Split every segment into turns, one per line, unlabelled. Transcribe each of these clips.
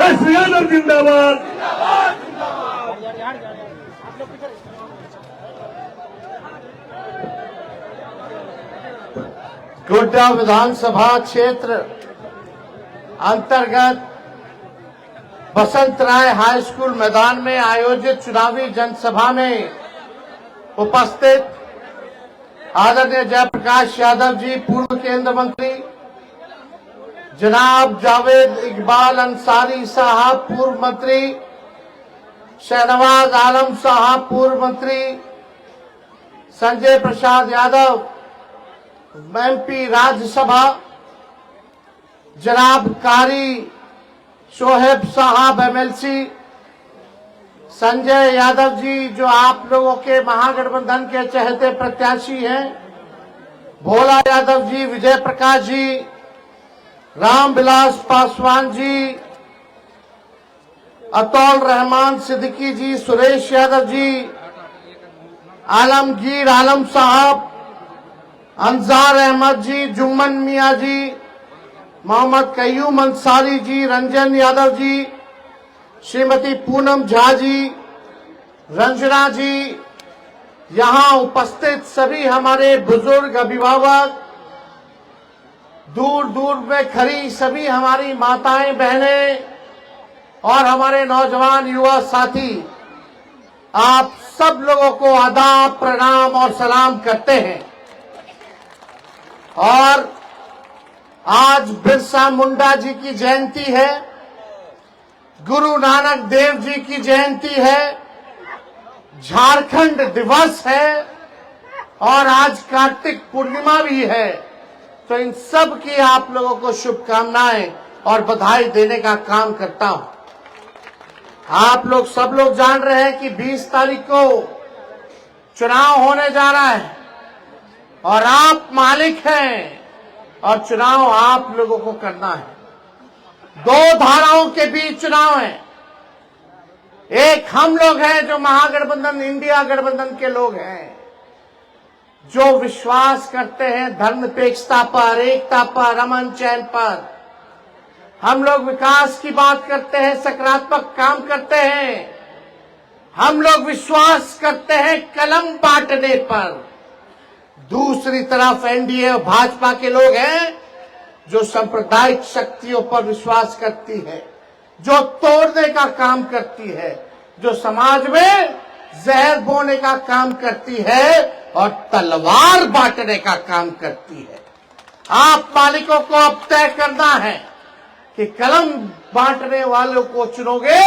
श्री यादव जिंदाबाद।
गोड्डा विधानसभा क्षेत्र अंतर्गत बसंत राय हाई स्कूल मैदान में आयोजित चुनावी जनसभा में उपस्थित आदरणीय जयप्रकाश यादव जी, पूर्व केंद्रीय मंत्री, जनाब जावेद इकबाल अंसारी साहब, पूर्व मंत्री, शहनवाज आलम साहब, पूर्व मंत्री, संजय प्रसाद यादव एमपी राज्यसभा, जनाब कारी शोहेब साहब एमएलसी, संजय यादव जी जो आप लोगों के महागठबंधन के चहेते प्रत्याशी हैं, भोला यादव जी, विजय प्रकाश जी, रामविलास पासवान जी, अतौल रहमान सिद्दीकी जी, सुरेश यादव जी, आलमगीर आलम साहब, अंजार अहमद जी, जुम्मन मियां जी, मोहम्मद कयूम अंसारी जी, रंजन यादव जी, श्रीमती पूनम झा जी, रंजना जी, यहां उपस्थित सभी हमारे बुजुर्ग अभिभावक, दूर दूर में खड़ी सभी हमारी माताएं बहनें और हमारे नौजवान युवा साथी, आप सब लोगों को आदाब, प्रणाम और सलाम करते हैं। और आज बिरसा मुंडा जी की जयंती है, गुरु नानक देव जी की जयंती है, झारखंड दिवस है और आज कार्तिक पूर्णिमा भी है। तो इन सब की आप लोगों को शुभकामनाएं और बधाई देने का काम करता हूं। आप लोग सब लोग जान रहे हैं कि 20 तारीख को चुनाव होने जा रहा है और आप मालिक हैं और चुनाव आप लोगों को करना है। दो धाराओं के बीच चुनाव है। एक हम लोग हैं जो महागठबंधन इंडिया गठबंधन के लोग हैं, जो विश्वास करते हैं धर्मनिरपेक्षता पर, एकता पर, अमन चैन पर। हम लोग विकास की बात करते हैं, सकारात्मक काम करते हैं। हम लोग विश्वास करते हैं कलम बांटने पर। दूसरी तरफ एनडीए और भाजपा के लोग हैं जो सांप्रदायिक शक्तियों पर विश्वास करती है, जो तोड़ने का काम करती है, जो समाज में जहर बोने का काम करती है और तलवार बांटने का काम करती है। आप मालिकों को अब तय करना है कि कलम बांटने वालों को चुनोगे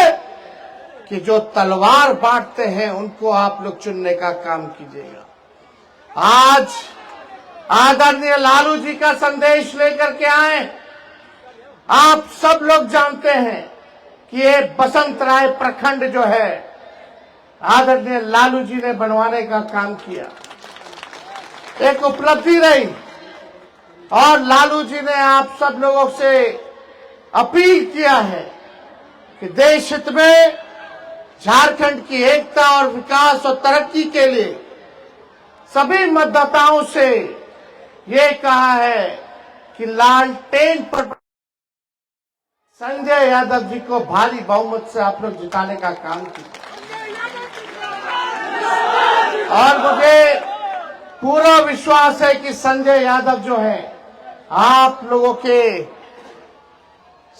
कि जो तलवार बांटते हैं उनको आप लोग चुनने का काम कीजिएगा। आज आदरणीय लालू जी का संदेश लेकर के आए। आप सब लोग जानते हैं कि ये बसंत राय प्रखंड जो है आदरणीय लालू जी ने बनवाने का काम किया, एक उपलब्धि रही। और लालू जी ने आप सब लोगों से अपील किया है कि देश हित में झारखंड की एकता और विकास और तरक्की के लिए सभी मतदाताओं से ये कहा है कि लालटेन पर संजय यादव जी को भारी बहुमत से आप लोग जिताने का काम किया। और मुझे पूरा विश्वास है कि संजय यादव जो है आप लोगों के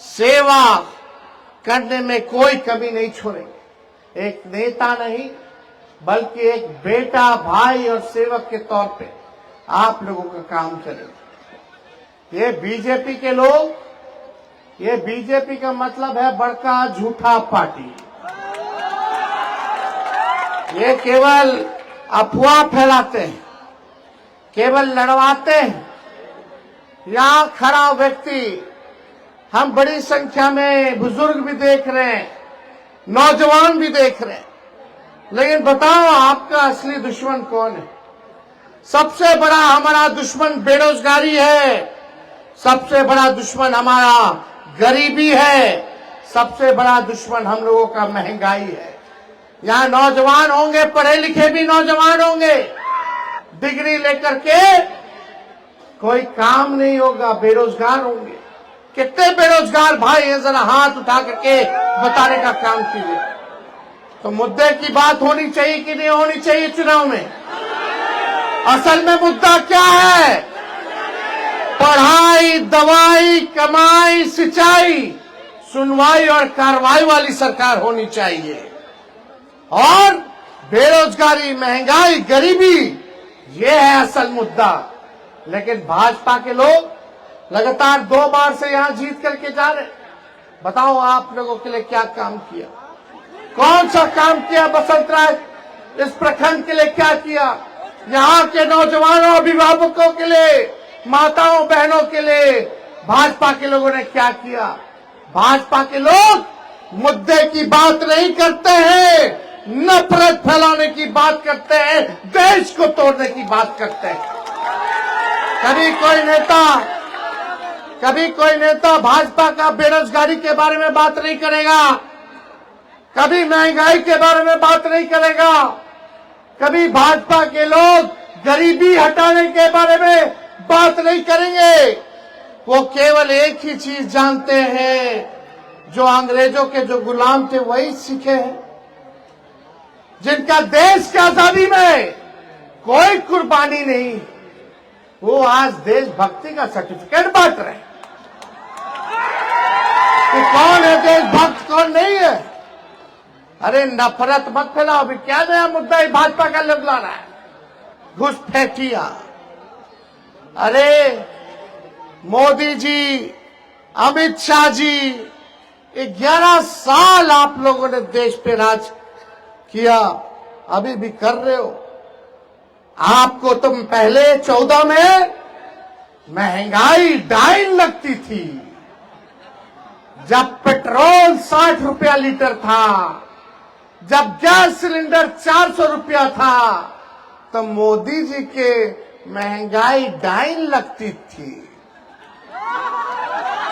सेवा करने में कोई कमी नहीं छोड़ेंगे। एक नेता नहीं बल्कि एक बेटा, भाई और सेवक के तौर पे आप लोगों का काम करेंगे। ये बीजेपी के लोग, ये बीजेपी का मतलब है बड़का झूठा पार्टी। ये केवल अफवाह फैलाते हैं, केवल लड़वाते हैं। यहां खड़ा व्यक्ति, हम बड़ी संख्या में बुजुर्ग भी देख रहे हैं, नौजवान भी देख रहे हैं, लेकिन बताओ आपका असली दुश्मन कौन है? सबसे बड़ा हमारा दुश्मन बेरोजगारी है, सबसे बड़ा दुश्मन हमारा गरीबी है, सबसे बड़ा दुश्मन हम लोगों का महंगाई है। यहाँ नौजवान होंगे, पढ़े लिखे भी नौजवान होंगे, डिग्री लेकर के कोई काम नहीं होगा, बेरोजगार होंगे। कितने बेरोजगार भाई हैं, जरा हाथ उठा करके बताने का काम कीजिए। तो मुद्दे की बात होनी चाहिए कि नहीं होनी चाहिए चुनाव में? असल में मुद्दा क्या है? पढ़ाई, दवाई, कमाई, सिंचाई, सुनवाई और कार्रवाई वाली सरकार होनी चाहिए। और बेरोजगारी, महंगाई, गरीबी, ये है असल मुद्दा। लेकिन भाजपा के लोग लगातार 2 बार से यहां जीत करके जा रहे। बताओ आप लोगों के लिए क्या काम किया? कौन सा काम किया? बसंत राय इस प्रखंड के लिए क्या किया? यहाँ के नौजवानों, अभिभावकों के लिए, माताओं बहनों के लिए भाजपा के लोगों ने क्या किया? भाजपा के लोग मुद्दे की बात नहीं करते हैं, नफरत फैलाने की बात करते हैं, देश को तोड़ने की बात करते हैं। कभी कोई नेता भाजपा का बेरोजगारी के बारे में बात नहीं करेगा, कभी महंगाई के बारे में बात नहीं करेगा, कभी भाजपा के लोग गरीबी हटाने के बारे में बात नहीं करेंगे। वो केवल एक ही चीज जानते हैं, जो अंग्रेजों के जो गुलाम थे वही सीखे हैं, जिनका देश की आजादी में कोई कुर्बानी नहीं, वो आज देशभक्ति का सर्टिफिकेट बांट रहे हैं कि कौन है देशभक्त, कौन नहीं है। अरे नफरत मत फैलाओ। अभी क्या नया मुद्दा है भाजपा का लोग ला रहा है? घुसपैठिया। अरे मोदी जी, अमित शाह जी, 11 साल आप लोगों ने देश पे राज किया, अभी भी कर रहे हो। आपको तुम पहले 14 में महंगाई डाइन लगती थी, जब पेट्रोल 60 रुपया लीटर था, जब गैस सिलेंडर 400 रुपया था, तो मोदी जी के महंगाई डाइन लगती थी।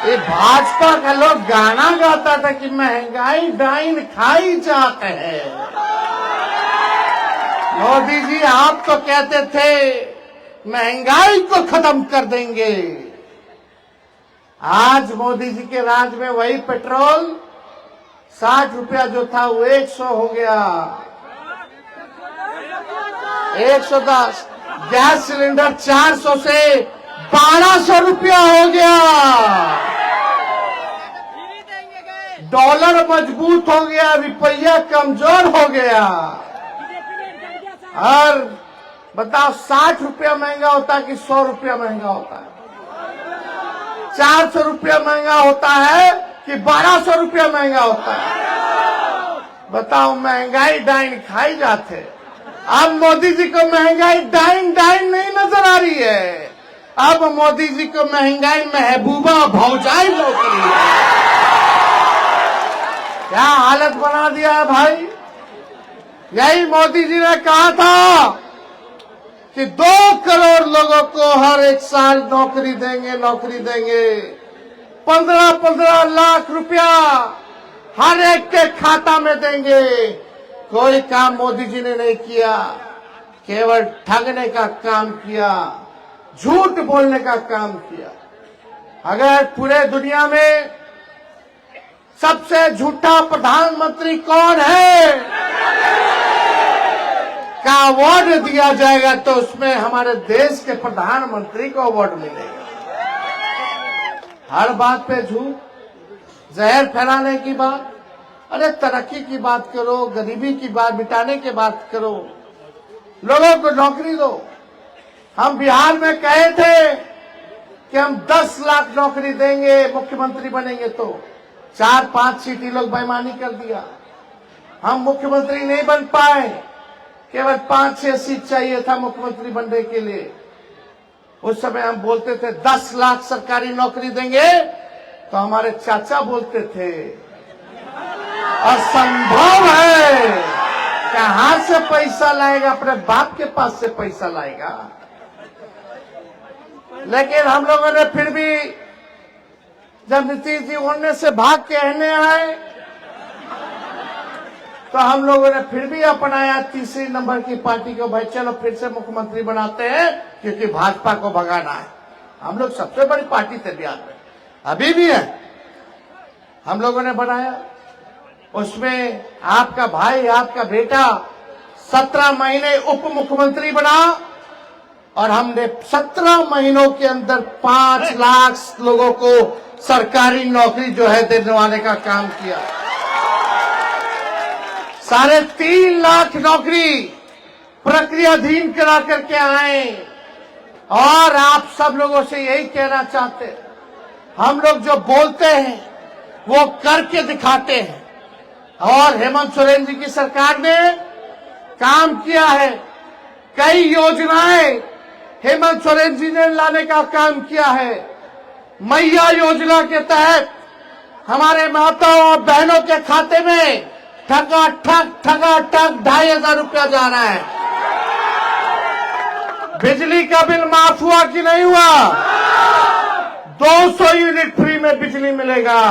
ये भाजपा का लोग गाना गाता था कि महंगाई डाइन खाई जाते हैं। मोदी जी आप तो कहते थे महंगाई को खत्म कर देंगे। आज मोदी जी के राज में वही पेट्रोल 60 रुपया जो था वो 100 हो गया, 110। गैस सिलेंडर 400 से 1200 रुपया हो गया। डॉलर मजबूत हो गया, रुपया कमजोर हो गया। और बताओ 60 रुपया महंगा होता है कि 100 रुपया महंगा होता है? 400 रुपया महंगा होता है कि 1200 रुपया महंगा होता है? बताओ, महंगाई डाइन खाई जाते। अब मोदी जी को महंगाई डाइन नहीं नजर आ रही है, अब मोदी जी को महंगाई महबूबा भौजाई लौट रही है। क्या हालत बना दिया है भाई। यही मोदी जी ने कहा था कि 2 करोड़ लोगों को हर एक साल नौकरी देंगे। 15 लाख रुपया हर एक के खाता में देंगे। कोई काम मोदी जी ने नहीं किया, केवल ठगने का काम किया, झूठ बोलने का काम किया। अगर पूरे दुनिया में सबसे झूठा प्रधानमंत्री कौन है का अवार्ड दिया जाएगा, तो उसमें हमारे देश के प्रधानमंत्री को अवार्ड मिलेगा। हर बात पे झूठ, जहर फैलाने की बात। अरे तरक्की की बात करो, गरीबी की बात मिटाने की बात करो, लोगों को नौकरी दो। हम बिहार में कहे थे कि हम 10 लाख नौकरी देंगे मुख्यमंत्री बनेंगे, तो 4-5 सीट ही लोग बेईमानी कर दिया। हम मुख्यमंत्री नहीं बन पाए, केवल 5-6 सीट चाहिए था मुख्यमंत्री बनने के लिए। उस समय हम बोलते थे 10 लाख सरकारी नौकरी देंगे, तो हमारे चाचा बोलते थे असंभव है, कहां से पैसा लाएगा, अपने बाप के पास से पैसा लाएगा। लेकिन हम लोगों ने फिर भी, जब नीतीश जी उड़ने से भाग के रहने आए, तो हम लोगों ने फिर भी अपनाया तीसरी नंबर की पार्टी को। भाई चलो फिर से मुख्यमंत्री बनाते हैं, क्योंकि भाजपा को भगाना है। हम लोग सबसे बड़ी पार्टी थे बिहार में, अभी भी है, हम लोगों ने बनाया। उसमें आपका भाई, आपका बेटा 17 महीने उप मुख्यमंत्री बना और हमने 17 महीनों के अंदर 5 लाख लोगों को सरकारी नौकरी जो है दिलवाने का काम किया। 3.5 लाख नौकरी प्रक्रियाधीन करा करके आए। और आप सब लोगों से यही कहना चाहते हैं, हम लोग जो बोलते हैं वो करके दिखाते हैं। और हेमंत सोरेन जी की सरकार ने काम किया है। कई योजनाएं हेमंत सोरेन जी ने लाने का काम किया है। मैया योजना के तहत हमारे माताओं और बहनों के खाते में ठगाठक 2,500 रुपया जा रहा है। बिजली का बिल माफ हुआ कि नहीं हुआ? 200 यूनिट फ्री में बिजली मिलेगा।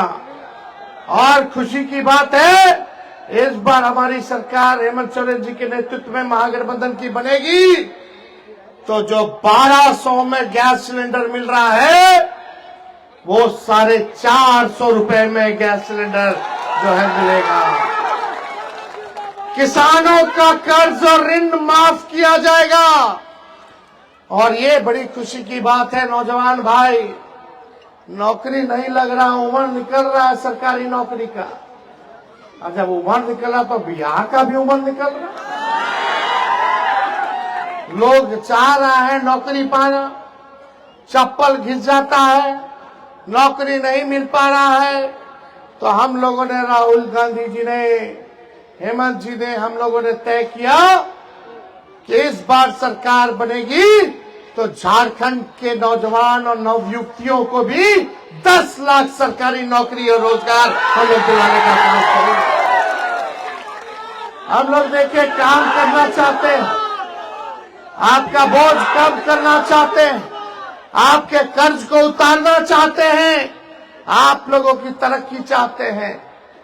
और खुशी की बात है, इस बार हमारी सरकार हेमंत सोरेन जी के नेतृत्व में महागठबंधन की बनेगी तो जो 1200 में गैस सिलेंडर मिल रहा है वो 450 रुपए में गैस सिलेंडर जो है मिलेगा। किसानों का कर्ज और ऋण माफ किया जाएगा। और ये बड़ी खुशी की बात है नौजवान भाई, नौकरी नहीं लग रहा, उम्र निकल रहा है सरकारी नौकरी का। और जब उम्र निकल रहा तो बिहार का भी उम्र निकल रहा। लोग चाह रहा है नौकरी पाना, चप्पल घिस जाता है, नौकरी नहीं मिल पा रहा है। तो हम लोगों ने, राहुल गांधी जी ने, हेमंत जी ने, हम लोगों ने तय किया कि इस बार सरकार बनेगी तो झारखंड के नौजवान और नवयुवतियों को भी 10 लाख सरकारी नौकरी और रोजगार हम लोग दिलाने का काम करेंगे। हम लोग देखिए काम करना चाहते हैं, आपका बोझ कम करना चाहते हैं, आपके कर्ज को उतारना चाहते हैं, आप लोगों की तरक्की चाहते हैं,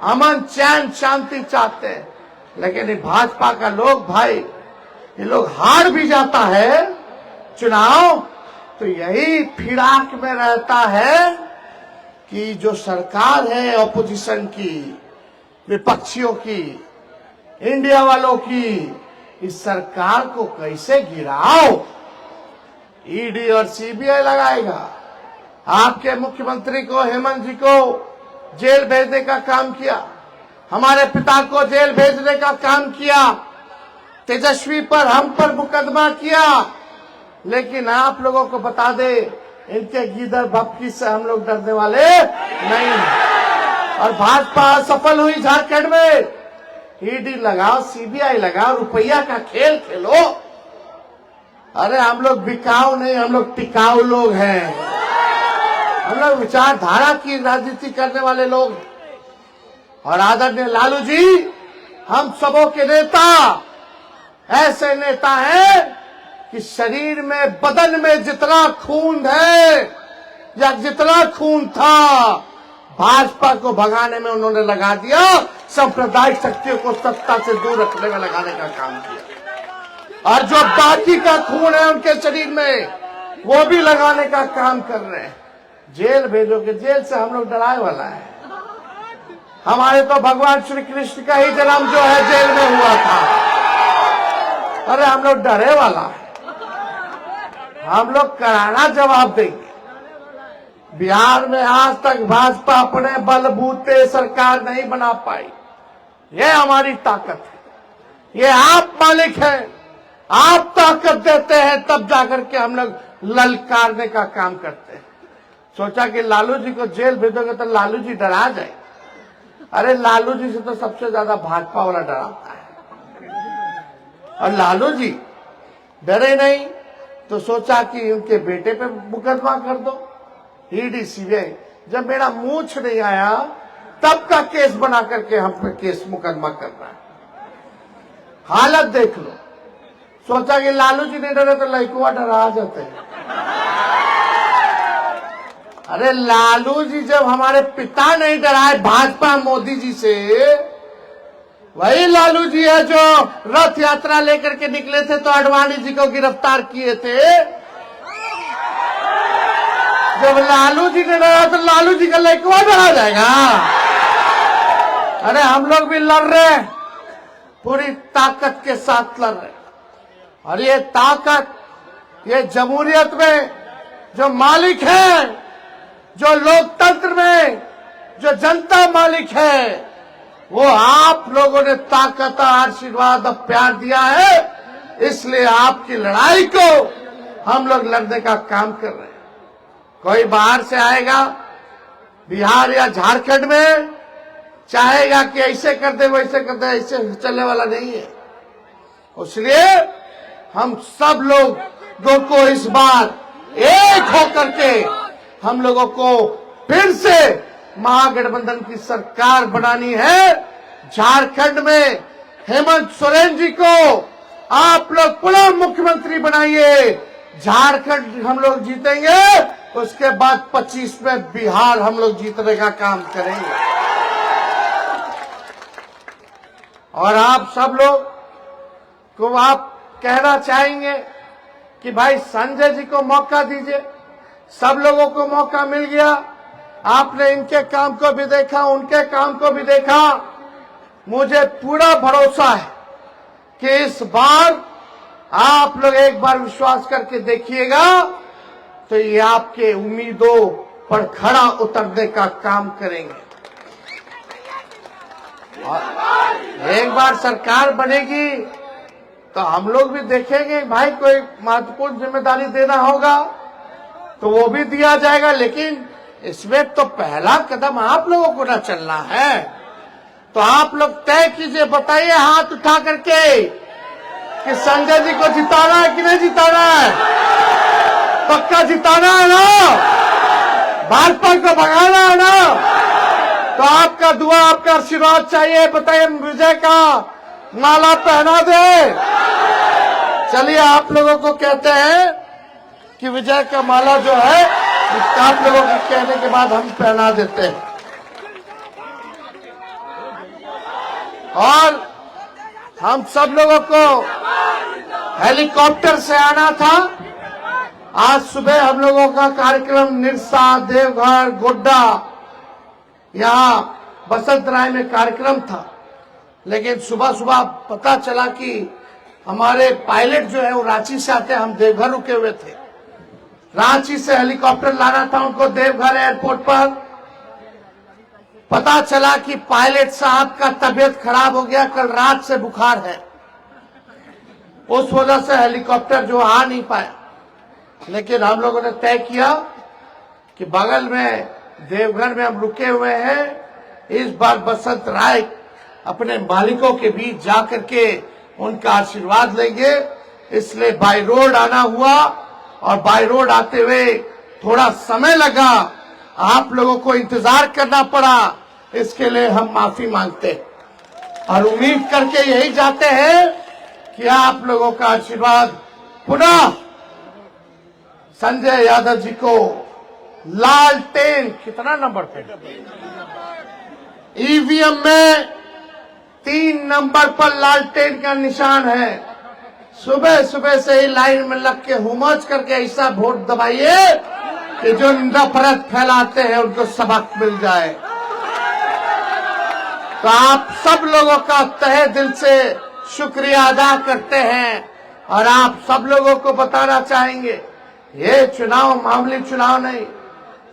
अमन चैन शांति चाहते हैं। लेकिन ये भाजपा का लोग भाई, ये लोग हार भी जाता है चुनाव तो यही फिराक में रहता है कि जो सरकार है ऑपोजिशन की, विपक्षियों की, इंडिया वालों की, इस सरकार को कैसे गिराओ। ईडी और सीबीआई लगाएगा। आपके मुख्यमंत्री को, हेमंत जी को जेल भेजने का काम किया, हमारे पिता को जेल भेजने का काम किया, तेजस्वी पर, हम पर मुकदमा किया। लेकिन आप लोगों को बता दे, इनके गीदड़ भपकी से हम लोग डरने वाले नहीं। और भाजपा सफल हुई झारखंड में, ईडी लगाओ, सीबीआई लगाओ, रुपया का खेल खेलो। अरे हम लोग बिकाऊ नहीं, हम लोग टिकाऊ लोग हैं। हम लोग विचारधारा की राजनीति करने वाले लोग। और आदरणीय लालू जी हम सबों के नेता, ऐसे नेता हैं कि शरीर में, बदन में जितना खून है या जितना खून था, भाजपा को भगाने में उन्होंने लगा दिया, सांप्रदायिक शक्तियों को सत्ता से दूर रखने में लगाने का काम किया। और जो बाकी का खून है उनके शरीर में, वो भी लगाने का काम कर रहे हैं। जेल भेजोगे, जेल से हम लोग डराए वाला है। हमारे तो भगवान श्री कृष्ण का ही जन्म जो है जेल में हुआ था। अरे हम लोग डरे वाला है, हम लोग करारा जवाब देंगे। बिहार में आज तक भाजपा अपने बलबूते सरकार नहीं बना पाई। ये हमारी ताकत है, ये आप मालिक हैं, आप ताकत देते हैं तब जाकर के हम लोग ललकारने का काम करते हैं। सोचा कि लालू जी को जेल भेजोगे तो लालू जी डरा जाए। अरे लालू जी से तो सबसे ज्यादा भाजपा वाला डराता है। और लालू जी डरे नहीं तो सोचा कि उनके बेटे पे मुकदमा कर दो, ईडी सीबीआई। जब मेरा मूछ नहीं आया तब का केस बना करके हम पे केस मुकदमा कर रहा है। हालत देख लो। सोचा कि लालू जी नहीं डरे तो लड़कुआ डरा जाते हैं। अरे लालू जी जब हमारे पिता नहीं डराए भाजपा मोदी जी से, वही लालू जी है जो रथ यात्रा लेकर के निकले थे तो अडवाणी जी को गिरफ्तार किए थे। जब लालू जी ने लड़ा तो लालू जी का लड़का लड़ा जाएगा। अरे हम लोग भी लड़ रहे हैं, पूरी ताकत के साथ लड़ रहे हैं। और ये ताकत, ये जमहूरियत में जो मालिक है, जो लोकतंत्र में जो जनता मालिक है, वो आप लोगों ने ताकत, आशीर्वाद और प्यार दिया है। इसलिए आपकी लड़ाई को हम लोग लड़ने का काम कर रहे हैं। कोई बाहर से आएगा बिहार या झारखंड में, चाहेगा कि ऐसे कर दे वैसे कर दे, ऐसे चलने वाला नहीं है। इसलिए हम सब लोगों को इस बार एक होकर के हम लोगों को फिर से महागठबंधन की सरकार बनानी है। झारखंड में हेमंत सोरेन जी को आप लोग पुनः मुख्यमंत्री बनाइए। झारखंड हम लोग जीतेंगे, उसके बाद 25 में बिहार हम लोग जीतने का काम करेंगे। और आप सब लोग को आप कहना चाहेंगे कि भाई संजय जी को मौका दीजिए। सब लोगों को मौका मिल गया, आपने इनके काम को भी देखा, उनके काम को भी देखा। मुझे पूरा भरोसा है कि इस बार आप लोग एक बार विश्वास करके देखिएगा तो ये आपके उम्मीदों पर खड़ा उतरने का काम करेंगे। और एक बार सरकार बनेगी तो हम लोग भी देखेंगे, भाई कोई महत्वपूर्ण जिम्मेदारी देना होगा तो वो भी दिया जाएगा। लेकिन इसमें तो पहला कदम आप लोगों को ना चलना है। तो आप लोग तय कीजिए, बताइए हाथ उठा करके कि संजय जी को जिताना है कि नहीं जिताना है। पक्का जिताना है ना, भाजपा को भगाना है ना। तो आपका दुआ, आपका आशीर्वाद चाहिए। बताइए, विजय का माला पहना दे। चलिए, आप लोगों को कहते हैं कि विजय का माला जो है आप लोगों के कहने के बाद हम पहना देते हैं। और हम सब लोगों को हेलीकॉप्टर से आना था। आज सुबह हम लोगों का कार्यक्रम निरसा, देवघर, गोड्डा, यहाँ बसंत राय में कार्यक्रम था। लेकिन सुबह सुबह पता चला कि हमारे पायलट जो है वो रांची से आते हैं, हम देवघर रुके हुए थे। रांची से हेलीकॉप्टर लाना था उनको देवघर एयरपोर्ट पर। पता चला कि पायलट साहब का तबीयत खराब हो गया, कल रात से बुखार है। उस वजह से हेलीकॉप्टर जो आ नहीं पाया। लेकिन हम लोगों ने तय किया कि बगल में देवघर में हम रुके हुए हैं, इस बार बसंत राय अपने मालिकों के बीच जाकर के उनका आशीर्वाद लेंगे। इसलिए बाय रोड आना हुआ और बाय रोड आते हुए थोड़ा समय लगा, आप लोगों को इंतजार करना पड़ा। इसके लिए हम माफी मांगते हैं और उम्मीद करके यही जाते हैं कि आप लोगों का आशीर्वाद पुनः संजय यादव जी को लालटेन, कितना नंबर पे, ईवीएम में 3 नंबर पर लालटेन का निशान है। सुबह सुबह से ही लाइन में लग के हुमच करके ऐसा वोट दबाइए कि जो नफरत फैलाते हैं उनको सबक मिल जाए। तो आप सब लोगों का तहे दिल से शुक्रिया अदा करते हैं और आप सब लोगों को बताना चाहेंगे, ये चुनाव मामूली चुनाव नहीं,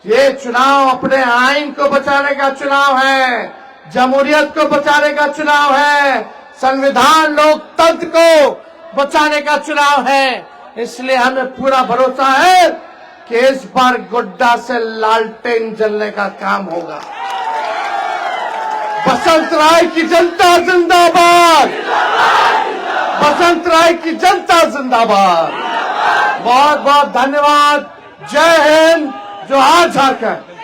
ये चुनाव अपने आइन को बचाने का चुनाव है, जमहूरियत को बचाने का चुनाव है, संविधान लोकतंत्र को बचाने का चुनाव है। इसलिए हमें पूरा भरोसा है कि इस बार गोड्डा से लालटेन जलने का काम होगा। बसंत राय की जनता जिंदाबाद, बसंत राय की जनता जिंदाबाद। बहुत बहुत धन्यवाद। जय हिंद, जोहार झारखंड।